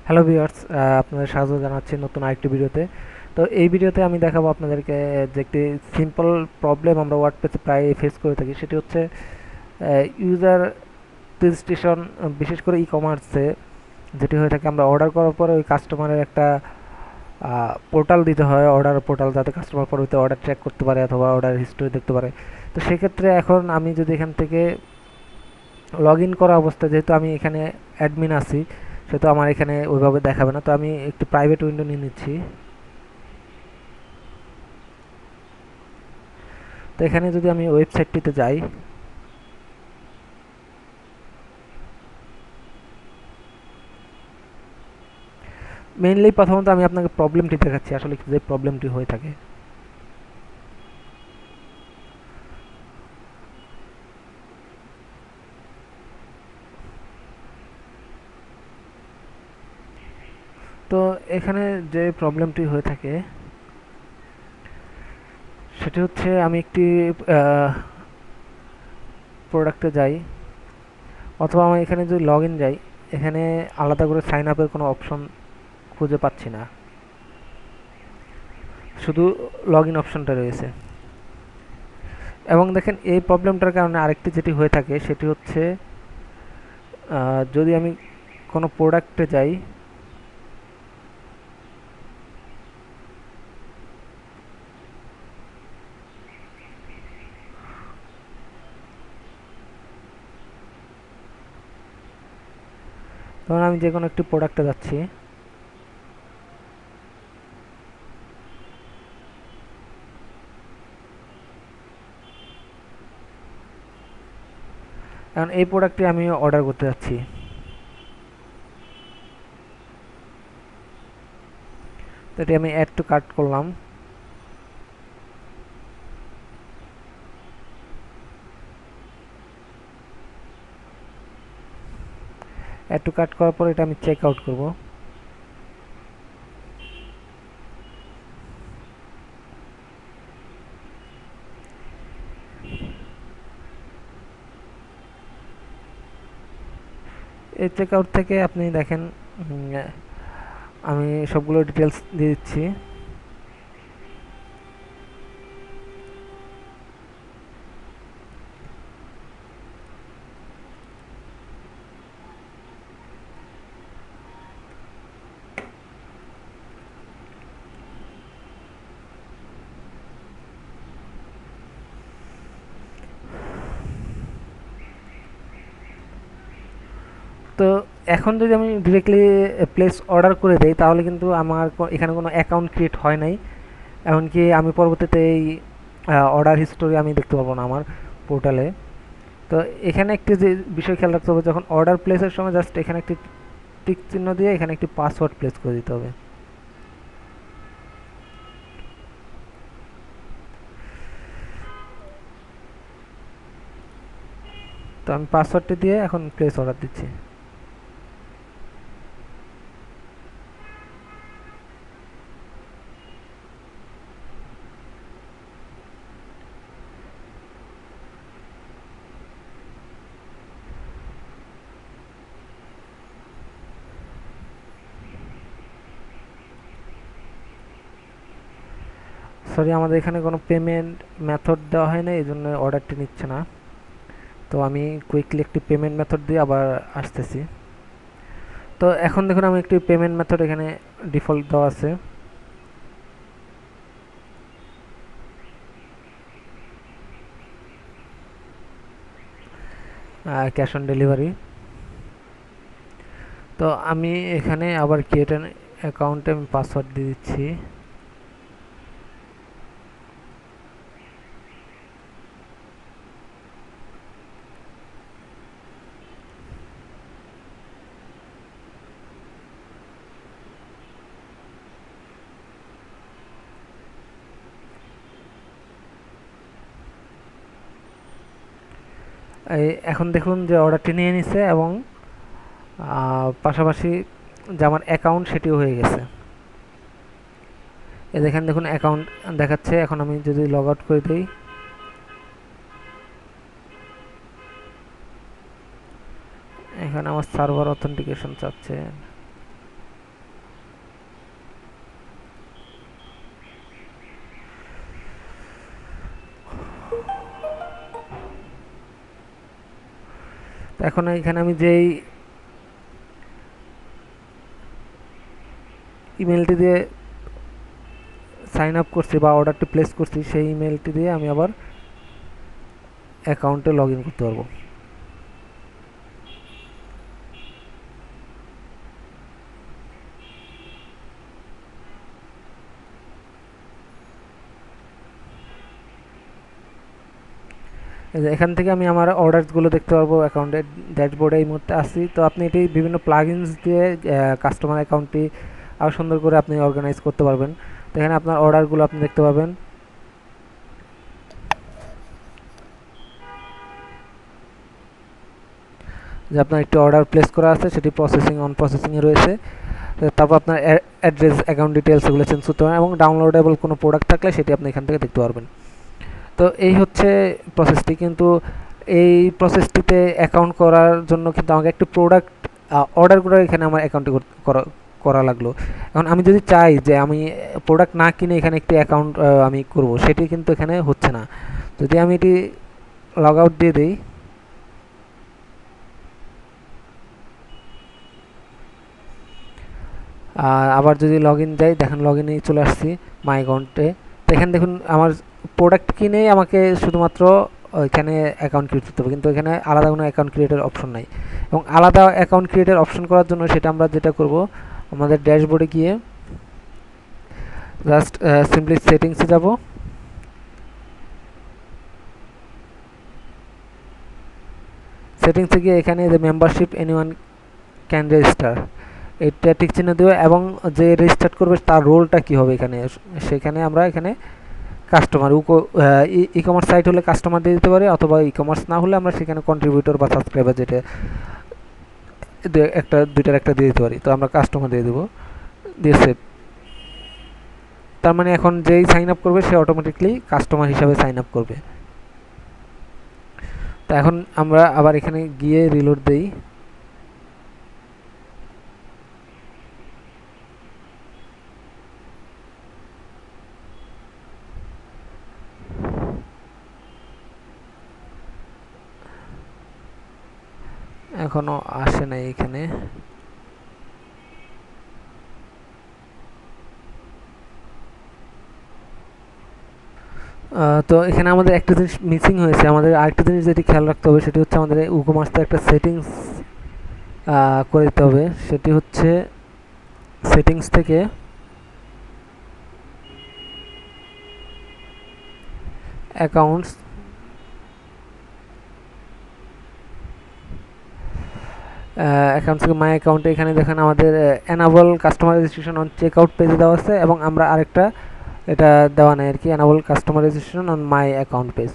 Hello viewers, আপনাদের স্বাগত জানাচ্ছি নতুন আরেকটি ভিডিওতে। তো এই ভিডিওতে আমি দেখাবো আপনাদেরকে যে একটি সিম্পল প্রবলেম আমরা ওয়ার্ডপ্রেসে প্রায় ফেস করে থাকি, সেটি হচ্ছে ইউজার রেজিস্ট্রেশন। বিশেষ করে ই কমার্সে যেটি হয়ে থাকে, আমরা অর্ডার করার পরে ওই কাস্টমারের একটা পোর্টাল দিতে হয়, অর্ডার পোর্টাল, যাতে কাস্টমার পরবর্তীতে অর্ডার ট্র্যাক করতে পারে অথবা অর্ডার হিস্টোরি দেখতে পারে। তো সেক্ষেত্রে এখন আমি যদি এখান থেকে লগ ইন করা অবস্থায়, যেহেতু আমি এখানে অ্যাডমিন আছি, সেহেতু আমার এখানে ওইভাবে দেখাবে না। তো আমি একটি প্রাইভেট উইন্ডো নিয়ে নিচ্ছি। তো এখানে যদি আমি ওয়েবসাইটটিতে যাই, মেইনলি প্রথমত আমি আপনাকে প্রবলেমটি দেখাচ্ছি, আসলে যে প্রবলেমটি হয়ে থাকে। তো এখানে যে প্রবলেমটি হয়ে থাকে সেটি হচ্ছে, আমি একটি প্রোডাক্টে যাই অথবা আমি এখানে যদি লগ ইন যাই, এখানে আলাদা করে সাইন আপের কোনো অপশন খুঁজে পাচ্ছি না, শুধু লগ ইন অপশনটা রয়েছে। এবং দেখেন, এই প্রবলেমটার কারণে আরেকটি যেটি হয়ে থাকে সেটি হচ্ছে, যদি আমি কোনো প্রোডাক্টে যাই, ধরুন আমি যে কোনো একটি প্রোডাক্টে যাচ্ছি, এখন এই প্রোডাক্টটি আমি অর্ডার করতে যাচ্ছি। তো এটি আমি অ্যাড টু কার্ট করলাম। অ্যাড টু কার্ট করার পর এটা আমি চেক আউট করব। এই চেক আউট থেকে আপনি দেখেন, আমি সবগুলো ডিটেলস দিয়ে দিচ্ছি। তো এখন যদি আমি ডিরেক্টলি প্লেস অর্ডার করে দেই, তাহলে কিন্তু আমার এখানে কোনো অ্যাকাউন্ট ক্রিয়েট হয় নাই। এমনকি আমি পরবর্তীতে এই অর্ডার হিস্টোরি আমি দেখতে পাবো না আমার পোর্টালে। তো এখানে একটি যে বিষয় খেয়াল রাখতে হবে, যখন অর্ডার প্লেসের সময় জাস্ট এখানে একটি টিক চিহ্ন দিয়ে এখানে একটি পাসওয়ার্ড প্লেস করে দিতে হবে। তো আমি পাসওয়ার্ডটি দিয়ে এখন প্লেস অর্ডার দিচ্ছি। সরি, আমাদের এখানে কোনো পেমেন্ট মেথড দেওয়া হয় না, এই জন্য অর্ডারটি নিচ্ছে না। তো আমি কুইকলি একটি পেমেন্ট মেথড দিয়ে আবার আসতেছি। তো এখন দেখুন, আমি একটি পেমেন্ট মেথড এখানে ডিফল্ট দেওয়া আছে। Cash on delivery. তো আমি এখানে আবার ক্রিয়েট অ্যান অ্যাকাউন্টে আমি পাসওয়ার্ড দিয়ে দিচ্ছি। এখন দেখুন যে অর্ডারটি নিয়ে নিছে, এবং পাশাপাশি যে আমার অ্যাকাউন্ট সেটিও হয়ে গেছে। দেখেন, দেখুন অ্যাকাউন্ট দেখাচ্ছে। এখন আমি যদি লগ আউট করে দিই, এখানে আমার সার্ভার অথেন্টিকেশন চাচ্ছে। এখন এখানে আমি যেই ইমেলটি দিয়ে সাইন আপ করছি বা অর্ডারটি প্লেস করছি, সেই ইমেলটি দিয়ে আমি আবার অ্যাকাউন্টে লগ ইন করতে পারবো। এখান থেকে আমি আমার অর্ডারসগুলো দেখতে পারবো অ্যাকাউন্টের ড্যাশবোর্ডে এই মুহূর্তে আসছি। তো আপনি এটি বিভিন্ন প্লাগইনস দিয়ে কাস্টমার অ্যাকাউন্টটি আরও সুন্দর করে আপনি অর্গানাইজ করতে পারবেন। তো এখানে আপনার অর্ডারগুলো আপনি দেখতে পাবেন। যে আপনার একটি অর্ডার প্লেস করা আছে, সেটি অন প্রসেসিংয়ে রয়েছে। তারপর আপনার অ্যাড্রেস, অ্যাকাউন্ট ডিটেলস এগুলো চেঞ্জ করতে পারেন এবং ডাউনলোডেবল কোনো প্রোডাক্ট থাকলে সেটি আপনি এখান থেকে দেখতে পারবেন। তো এই হচ্ছে প্রসেসটি। কিন্তু এই প্রসেসটিতে অ্যাকাউন্ট করার জন্য কিন্তু আমাকে একটি প্রোডাক্ট অর্ডার করে এখানে আমার অ্যাকাউন্টে করা লাগলো। এখন আমি যদি চাই যে আমি প্রোডাক্ট না কিনে এখানে একটি অ্যাকাউন্ট আমি করব, সেটি কিন্তু এখানে হচ্ছে না। যদি আমি এটি লগ আউট দিয়ে দিই, আর আবার যদি লগ ইন যাই, দেখেন লগ ইনে চলে আসছি মাই অ্যাকাউন্টে। তো এখানে দেখুন আমার প্রোডাক্ট কিনেই আমাকে শুধুমাত্র এখানে অ্যাকাউন্ট ক্রিয়েট করতে হবে, কিন্তু এখানে আলাদা কোনো অ্যাকাউন্ট ক্রিয়েটের অপশন নাই। এবং আলাদা অ্যাকাউন্ট ক্রিয়েটের অপশন করার জন্য সেটা আমরা যেটা করব, আমাদের ড্যাশবোর্ডে গিয়ে জাস্ট সিম্পলি সেটিংসে যাব। সেটিংসে গিয়ে এখানে যে মেম্বারশিপ এনিওয়ান ক্যান রেজিস্টার, এটা টিক চিহ্ন দেবো এবং যে রেজিস্টার করবে তার রোলটা কী হবে এখানে, সেখানে আমরা এখানে কাস্টমার ই কমার্স সাইট হলে কাস্টমার দিয়ে দিতে পারি, অথবা ই কমার্স না হলে আমরা সেখানে কন্ট্রিবিউটর বা সাবস্ক্রাইবার যেটা দুইটার একটা দিয়ে দিতে পারি। তো আমরা কাস্টমার দিয়ে দেবো, দিয়ে সেভ। তার মানে এখন যেই সাইন আপ করবে সে অটোমেটিকলি কাস্টমার হিসাবে সাইন আপ করবে। তো এখন আমরা আবার এখানে গিয়ে রিলোড দেই। এখনো আসে নাই এখানে। তো এখানে আমাদের একটা জিনিস মিসিং হয়েছে। আমাদের আরেকটা জিনিস যেটি খেয়াল রাখতে হবে, সেটি হচ্ছে আমাদের উকোমার্সে একটা সেটিংস করে দিতে হবে। সেটি হচ্ছে সেটিংস থেকে অ্যাকাউন্টস, অ্যাকাউন্টস থেকে মাই অ্যাকাউন্টে এখানে দেখেন আমাদের enable customer registration on check out পেজে দেওয়া আছে, এবং আমরা আরেকটা এটা দেওয়া নেই আর কি, enable customer registration on my account page.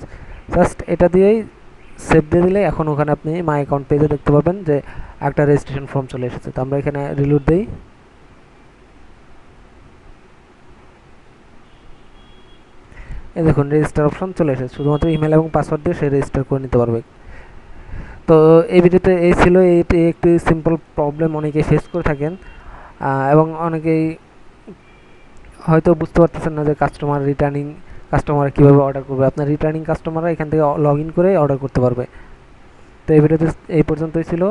Just এটা দিয়েই সেভ দিয়ে দিলে এখন ওখানে আপনি মাই অ্যাকাউন্ট পেজে দেখতে পাবেন যে একটা রেজিস্ট্রেশন ফর্ম চলে এসেছে। তো আমরা এখানে রিলোড দিই। এই দেখুন রেজিস্টার অপশন চলে এসেছে, শুধুমাত্র ইমেল এবং পাসওয়ার্ড দিয়ে সে রেজিস্টার করে নিতে পারবে। তো এই ভিডিওতে এই ছিল, এইটি একটি সিম্পল প্রবলেম অনেকেই ফেস করে থাকেন, এবং অনেকেই হয়তো বুঝতে পারতেছেন না যে কাস্টমার কীভাবে অর্ডার করবে। আপনার রিটার্নিং কাস্টমাররা এখান থেকে লগ ইন করে অর্ডার করতে পারবে। তো এই ভিডিওতে এই পর্যন্তই ছিল।